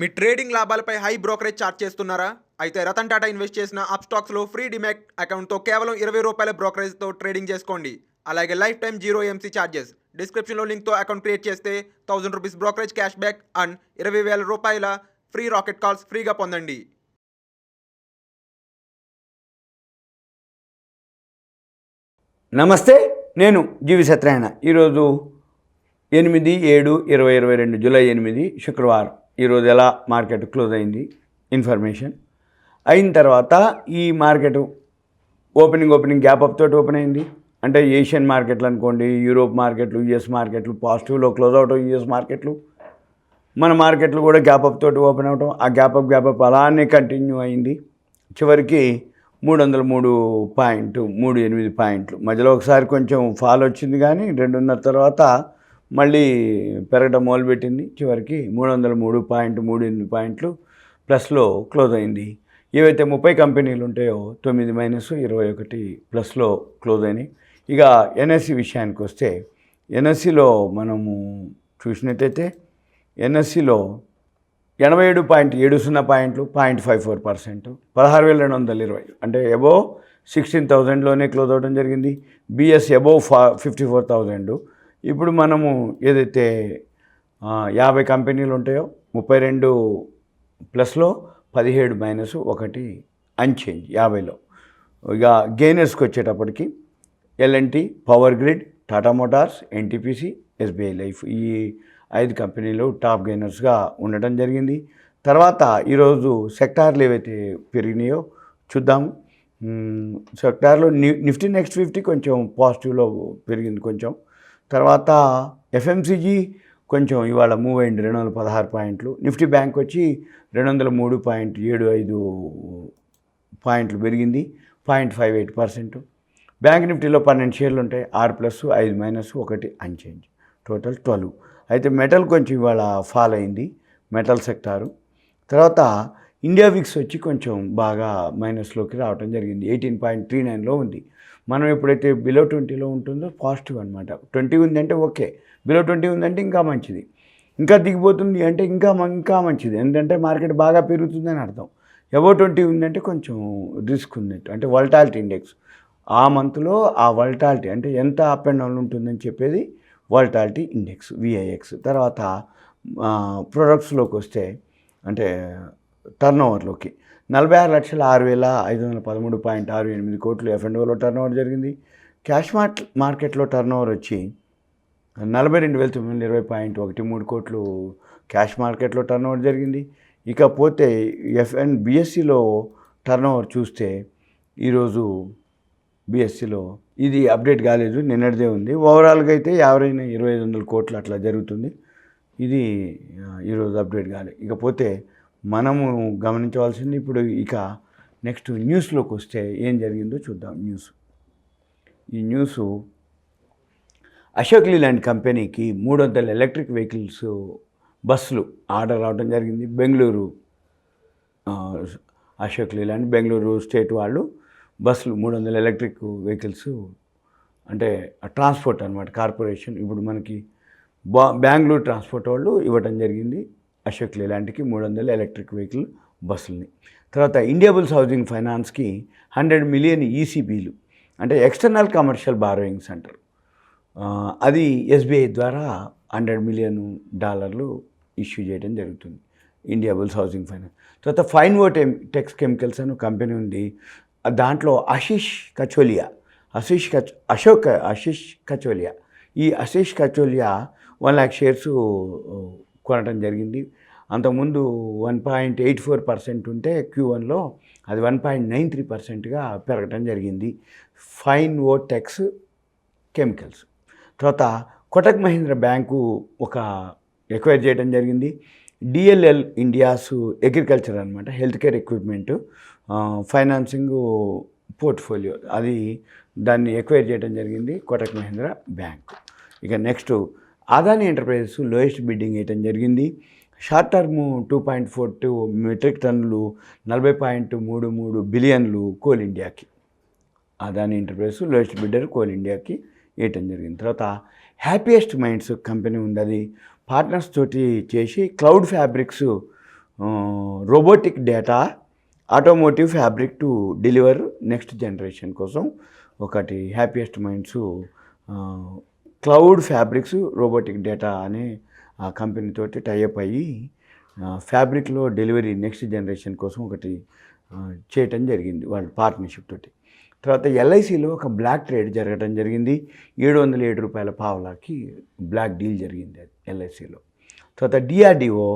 మీ trading లాభాలపై high brokerage charge చేస్తున్నారా? అయితే రతన్ టాటా ఇన్వెస్ట్ చేసిన అప్స్టాక్స్లో ఫ్రీ డిమాట్ అకౌంట్తో కేవలం ₹20 బ్రోకరేజ్తో ట్రేడింగ్ చేసుకోండి. అలాగే life time zero MC charges. డిస్క్రిప్షన్లో లింక్తో అకౌంట్ క్రియేట్ చేస్తే ₹1000 brokerage cash back and ₹20,000 free rocket calls ఫ్రీగా పొందండి. నమస్తే, నేను జీవి సత్యనారాయణ. ఈరోజు 8/7/2022 జూలై 8 శుక్రవారం. ఈరోజు ఎలా మార్కెట్ క్లోజ్ అయింది ఇన్ఫర్మేషన్ అయిన తర్వాత ఈ మార్కెట్ ఓపెనింగ్ గ్యాప్ అప్ తోటి ఓపెన్ అయింది. అంటే ఏషియన్ మార్కెట్లు అనుకోండి, యూరోప్ మార్కెట్లు, యుఎస్ మార్కెట్లు పాజిటివ్లో క్లోజ్ అవటం, యుఎస్ మార్కెట్లు, మన మార్కెట్లు కూడా గ్యాప్ అప్ తోటి ఓపెన్ అవటం. ఆ గ్యాప్ అప్ అలానే కంటిన్యూ అయింది. చివరికి 303.38 పాయింట్లు. మధ్యలో ఒకసారి కొంచెం ఫాల్ వచ్చింది, కానీ 2:30 తర్వాత మళ్ళీ పెరగడం మొదలుపెట్టింది. చివరికి 303.38 పాయింట్లు ప్లస్లో క్లోజ్ అయింది. ఏవైతే 30 కంపెనీలు ఉంటాయో 9 - 21 ప్లస్లో క్లోజ్ అయినాయి. ఇక ఎన్ఎస్సి విషయానికి వస్తే, ఎన్ఎస్సిలో మనము చూసినట్టయితే ఎన్ఎస్సిలో 87.70 పాయింట్లు, 0.54%, 16,220 అంటే అబోవ్ 16,000లోనే క్లోజ్ అవ్వడం జరిగింది. BS above 54,000. ఇప్పుడు మనము ఏదైతే 50 కంపెనీలు ఉంటాయో 32 ప్లస్లో 17 - 1 అన్చేంజ్ 50లో. ఇక గెయినర్స్కి వచ్చేటప్పటికి LNT, Power Grid, Tata Motors, NTPC, SBI Life, ఈ 5 కంపెనీలు టాప్ గెయినర్స్గా ఉండటం జరిగింది. తర్వాత ఈరోజు సెక్టార్లు ఏవైతే పెరిగినాయో చూద్దాము. సెక్టార్లో నిఫ్టీ నెక్స్ట్ 50 కొంచెం పాజిటివ్లో పెరిగింది కొంచెం. తర్వాత ఎఫ్ఎంసీజీ కొంచెం ఇవాళ మూవ్ అయింది, 216 పాయింట్లు. నిఫ్టీ బ్యాంక్ వచ్చి 203.75 పాయింట్లు పెరిగింది, 0.58%. బ్యాంక్ నిఫ్టీలో 12 షేర్లు ఉంటాయి, 6+, 5- 1 అన్చేంజ్, టోటల్ 12. అయితే మెటల్ కొంచెం ఇవాళ ఫాల్ అయింది, మెటల్ సెక్టారు. తర్వాత ఇండియా విక్స్ వచ్చి కొంచెం బాగా మైనస్లోకి రావడం జరిగింది, 18.39లో ఉంది. మనం ఎప్పుడైతే బిలో 20లో ఉంటుందో పాజిటివ్ అనమాట. 20 ఉందంటే ఓకే, బిలో 20 ఉందంటే ఇంకా మంచిది, ఇంకా దిగిపోతుంది అంటే ఇంకా మంచిది, ఎందుకంటే మార్కెట్ బాగా పెరుగుతుందని అర్థం. అబోవ్ 20 ఉందంటే కొంచెం రిస్క్ ఉన్నట్టు, అంటే వోల్టాలిటీ ఇండెక్స్ ఆ మంత్లో ఆ వోల్టాలిటీ అంటే ఎంత అప్ అండ్ డౌన్ ఉంటుందని చెప్పేది వోల్టాలిటీ ఇండెక్స్, విఐఎక్స్. తర్వాత ప్రొడక్ట్స్లోకి వస్తే, అంటే టర్నోవర్లోకి 46,06,513.68 కోట్లు F&Oలో టర్నోవర్ జరిగింది. క్యాష్ మార్కెట్లో టర్నోవర్ వచ్చి 42,920.13 కోట్లు క్యాష్ మార్కెట్లో టర్నోవర్ జరిగింది. ఇకపోతే బిఎస్సిలో టర్నోవర్ చూస్తే ఈరోజు బిఎస్సిలో ఇది అప్డేట్ కాలేదు, నిన్నటిదే ఉంది. ఓవరాల్గా అయితే యావరేజ్ 2,500 కోట్లు అట్లా జరుగుతుంది. ఇది ఈరోజు అప్డేట్ కాలేదు. ఇకపోతే మనము గమనించవలసింది ఇప్పుడు ఇక నెక్స్ట్ న్యూస్లోకి వస్తే ఏం జరిగిందో చూద్దాం. ఈ న్యూసు అశోక్ లీలాండ్ కంపెనీకి 300 ఎలక్ట్రిక్ వెహికల్స్ బస్సులు ఆర్డర్ రావడం జరిగింది. బెంగళూరు అశోక్ లీలాండ్ బెంగళూరు స్టేట్ వాళ్ళు బస్సులు 300 ఎలక్ట్రిక్ వెహికల్స్, అంటే ట్రాన్స్పోర్ట్ అనమాట, కార్పొరేషన్. ఇప్పుడు మనకి బెంగళూరు ట్రాన్స్పోర్ట్ వాళ్ళు ఇవ్వడం జరిగింది అశోక్ లీలాండ్కి 300 ఎలక్ట్రిక్ వెహికల్ బస్సులని. తర్వాత ఇండియాబుల్స్ హౌసింగ్ ఫైనాన్స్కి 100 మిలియన్ ఈసీబీలు, అంటే ఎక్స్టర్నల్ కమర్షియల్ బారోయింగ్స్ అంటారు, అది ఎస్బీఐ ద్వారా $100 మిలియన్ ఇష్యూ చేయడం జరుగుతుంది ఇండియాబుల్స్ హౌసింగ్ ఫైనాన్స్. తర్వాత ఫైన్వో టెక్స్ కెమికల్స్ అని కంపెనీ ఉంది, దాంట్లో ఆశీష్ కచోలియా ఈ ఆశీష్ కచోలియా 1 lakh షేర్స్ కొనడం జరిగింది. అంతకుముందు 1.84% ఉంటే Q1లో అది 1.93%గా పెరగడం జరిగింది ఫైన్వో టెక్స్ కెమికల్స్. తర్వాత కోటక్ మహీంద్రా బ్యాంకు ఒక ఎక్వైర్ చేయడం జరిగింది. డిఎల్ఎల్ ఇండియాస్ అగ్రికల్చర్ అనమాట, health care equipment financing portfolio, అది దాన్ని ఎక్వైర్ చేయడం జరిగింది కోటక్ మహీంద్రా బ్యాంక్. ఇక next Adani enterprises lowest bidding వేయటం జరిగింది. షార్ట్ టర్మ్ 2.42 మెట్రిక్ టన్నులు, 40.33 బిలియన్లు కోల్ ఇండియాకి. Adani enterprises lowest bidder coal ఇండియాకి వేయటం జరిగింది. తర్వాత హ్యాపీయెస్ట్ మైండ్స్ కంపెనీ ఉంది, అది పార్ట్నర్స్ తోటి చేసి cloud fabrics robotic data automotive fabric to deliver next generation కోసం ఒకటి happiest minds cloud fabrics robotic data అనే ఆ కంపెనీతోటి టైఅప్ అయ్యి ఫ్యాబ్రిక్లో డెలివరీ నెక్స్ట్ జనరేషన్ కోసం ఒకటి చేయటం జరిగింది వాళ్ళ పార్ట్నర్షిప్ తోటి. తర్వాత ఎల్ఐసిలో ఒక బ్లాక్ ట్రేడ్ జరగడం జరిగింది. 707 రూపాయల పావలాకి బ్లాక్ డీల్ జరిగింది ఎల్ఐసిలో. తర్వాత డిఆర్డిఓ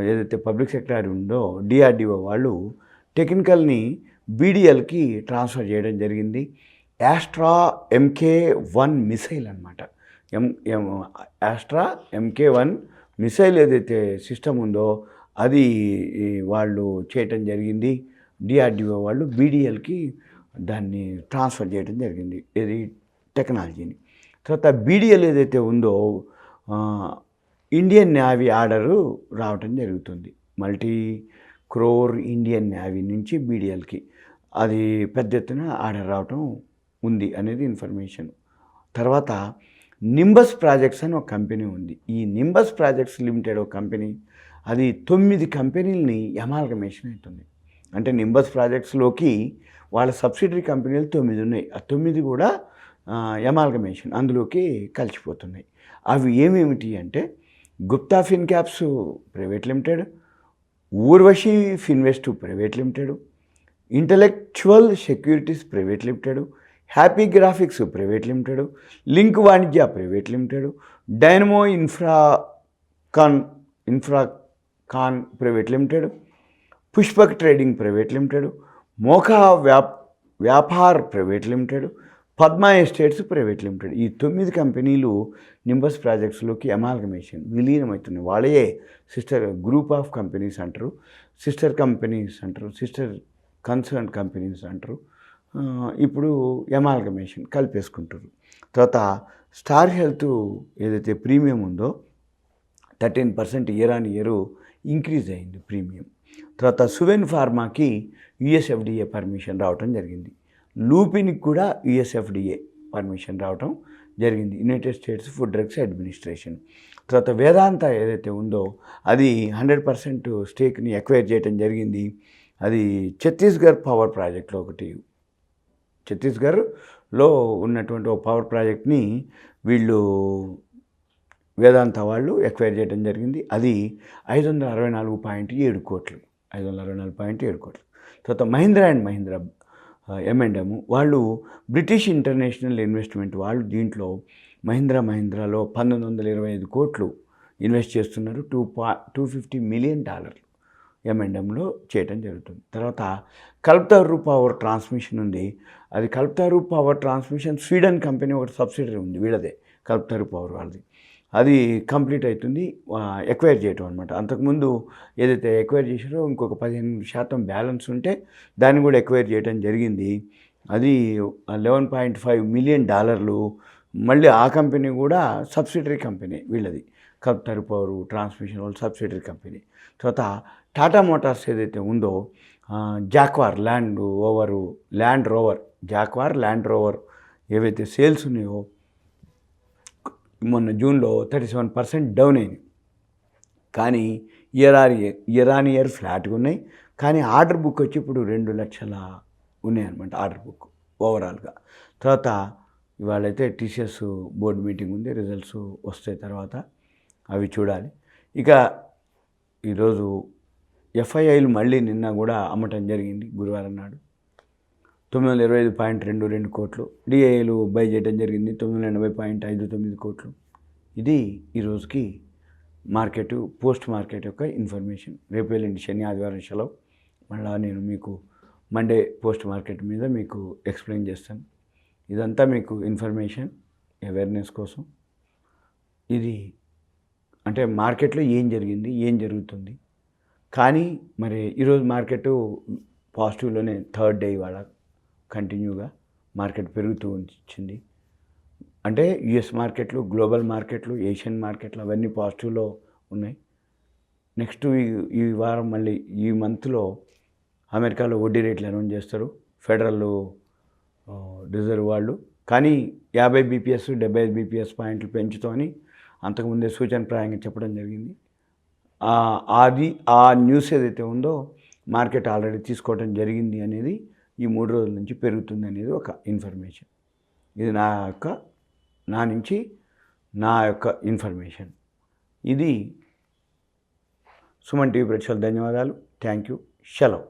ఏదైతే పబ్లిక్ సెక్టర్ ఉందో డిఆర్డిఓ వాళ్ళు టెక్నికల్ని బీడిఎల్కి ట్రాన్స్ఫర్ చేయడం జరిగింది. యాస్ట్రా MK1 మిసైల్ అనమాట. యాస్ట్రా MK1 మిసైల్ ఏదైతే సిస్టమ్ ఉందో అది వాళ్ళు చేయటం జరిగింది. డిఆర్డిఓ వాళ్ళు బీడిఎల్కి దాన్ని ట్రాన్స్ఫర్ చేయడం జరిగింది ఇది టెక్నాలజీని. తర్వాత బీడిఎల్ ఏదైతే ఉందో ఇండియన్ నేవీ ఆర్డరు రావటం జరుగుతుంది. మల్టీ క్రోర్ ఇండియన్ నేవీ నుంచి బీడిఎల్కి అది పెద్ద ఎత్తున ఆర్డర్ రావటం ఉంది అనేది ఇన్ఫర్మేషన్. తర్వాత నింబస్ ప్రాజెక్ట్స్ అని ఒక కంపెనీ ఉంది. ఈ నింబస్ ప్రాజెక్ట్స్ లిమిటెడ్ ఒక కంపెనీ, అది 9 కంపెనీలని అమాల్గమేషన్ అవుతుంది. అంటే నింబస్ ప్రాజెక్ట్స్లోకి వాళ్ళ సబ్సిడరీ కంపెనీలు 9 ఉన్నాయి. ఆ 9 కూడా అమాల్గమేషన్ అందులోకి కలిసిపోతున్నాయి. అవి ఏమేమిటి అంటే Gupta fin caps private limited, Urvashi finvest private limited, intellectual securities private limited, happy graphics private limited, link Vanijya private limited, dynamo infracon private limited, Pushpak trading private limited, Mokha Vyapar private limited, Padma estates private limited. ఈ 9 కంపెనీలు Nimbus ప్రాజెక్ట్స్లోకి amalgamation విలీనమవుతున్నాయి. వాళ్ళే sister group of companies అంటారు, sister companies అంటారు, sister concern companies అంటారు. ఇప్పుడు amalgamation కలిపేసుకుంటారు. తర్వాత స్టార్ హెల్త్ ఏదైతే ప్రీమియం ఉందో 13% ఇయర్ ఆన్ ఇయర్ ఇంక్రీజ్ అయింది ప్రీమియం. తర్వాత సువెన్ ఫార్మాకి యుఎస్ఎఫ్డిఏ పర్మిషన్ రావటం జరిగింది. లూపిన్కి కూడా యుఎస్ఎఫ్డిఏ పర్మిషన్ రావటం జరిగింది, United states food drugs administration. తర్వాత వేదాంత ఏదైతే ఉందో అది 100% స్టేక్ని ఎక్వైర్ చేయడం జరిగింది. అది ఛత్తీస్గఢ్ పవర్ ప్రాజెక్ట్లో ఒకటి, ఛత్తీస్గఢ్లో ఉన్నటువంటి ఒక పవర్ ప్రాజెక్ట్ని వీళ్ళు వేదాంత వాళ్ళు ఎక్వైర్ చేయడం జరిగింది. అది 564.7 కోట్లు, 564.7 కోట్లు. తర్వాత మహీంద్రా అండ్ మహీంద్రా M&M వాళ్ళు బ్రిటిష్ ఇంటర్నేషనల్ ఇన్వెస్ట్మెంట్ వాళ్ళు దీంట్లో మహీంద్రాలో 1925 కోట్లు ఇన్వెస్ట్ చేస్తున్నారు. $250 మిలియన్ M&Mలో చేయటం జరుగుతుంది. తర్వాత కల్పతరు పవర్ ట్రాన్స్మిషన్ ఉంది. అది Kalpataru power transmission Sweden company ఒకటి సబ్సిడరీ ఉంది వీళ్ళదే, కల్పతరు పవర్ వాళ్ళది. అది కంప్లీట్ అవుతుంది ఎక్వైర్ చేయటం అనమాట. అంతకుముందు ఏదైతే ఎక్వైర్ చేశారో ఇంకొక 15% బ్యాలెన్స్ ఉంటే దాన్ని కూడా ఎక్వైర్ చేయడం జరిగింది. అది $11.5 మిలియన్. మళ్ళీ ఆ కంపెనీ కూడా సబ్సిడరీ కంపెనీ వీళ్ళది, కల్పతరు పవర్ ట్రాన్స్మిషన్ వాళ్ళు సబ్సిడరీ కంపెనీ. తర్వాత టాటా మోటార్స్ ఏదైతే ఉందో జాక్వార్ ల్యాండ్ రోవర్ ఏవైతే సేల్స్ ఉన్నాయో మొన్న జూన్లో 37% డౌన్ అయింది. కానీ ఇయర్ ఆన్ ఇయర్ ఫ్లాట్గా ఉన్నాయి. కానీ ఆర్డర్ బుక్ వచ్చి ఇప్పుడు 2 లక్షల ఉన్నాయన్నమాట ఆర్డర్ బుక్ ఓవరాల్గా. తర్వాత ఇవాళైతే టీసీఎస్ బోర్డు మీటింగ్ ఉంది, రిజల్ట్స్ వస్తాయి తర్వాత అవి చూడాలి. ఇక ఈరోజు ఎఫ్ఐఐలు మళ్ళీ నిన్న కూడా అమ్మటం జరిగింది గురువారం నాడు 925.22 కోట్లు. డిఐఏలు బై చేయడం జరిగింది 980.59 కోట్లు. ఇది ఈరోజుకి మార్కెట్ పోస్ట్ మార్కెట్ యొక్క ఇన్ఫర్మేషన్. రేపు వెళ్ళండి శని ఆదివారం సెలవు, మళ్ళీ నేను మీకు మండే పోస్ట్ మార్కెట్ మీద మీకు ఎక్స్ప్లెయిన్ చేస్తాను. ఇదంతా మీకు ఇన్ఫర్మేషన్ అవేర్నెస్ కోసం. ఇది అంటే మార్కెట్లో ఏం జరిగింది, ఏం జరుగుతుంది. కానీ మరి ఈరోజు మార్కెట్ పాజిటివ్లోనే థర్డ్ డే ఇవాళ కంటిన్యూగా మార్కెట్ పెరుగుతూ వచ్చింది. అంటే యుఎస్ మార్కెట్లు, గ్లోబల్ మార్కెట్లు, ఏషియన్ మార్కెట్లు అవన్నీ పాజిటివ్లో ఉన్నాయి. నెక్స్ట్ ఈ వారం మళ్ళీ ఈ మంత్లో అమెరికాలో వడ్డీ రేట్లు అనౌన్స్ చేస్తారు ఫెడరల్ రిజర్వ్ వాళ్ళు. కానీ 50 బీపీఎస్ 75 బీపీఎస్ పాయింట్లు పెంచుతూ అని అంతకుముందే సూచనప్రాయంగా చెప్పడం జరిగింది. అది ఆ న్యూస్ ఏదైతే ఉందో మార్కెట్ ఆల్రెడీ తీసుకోవడం జరిగింది అనేది ఈ 3 రోజుల నుంచి పెరుగుతుంది అనేది ఒక ఇన్ఫర్మేషన్. ఇది నా నుంచి నా యొక్క ఇన్ఫర్మేషన్. ఇది సుమన్ టీవీ ప్రేక్షకులకు ధన్యవాదాలు. Thank you. సెలవు.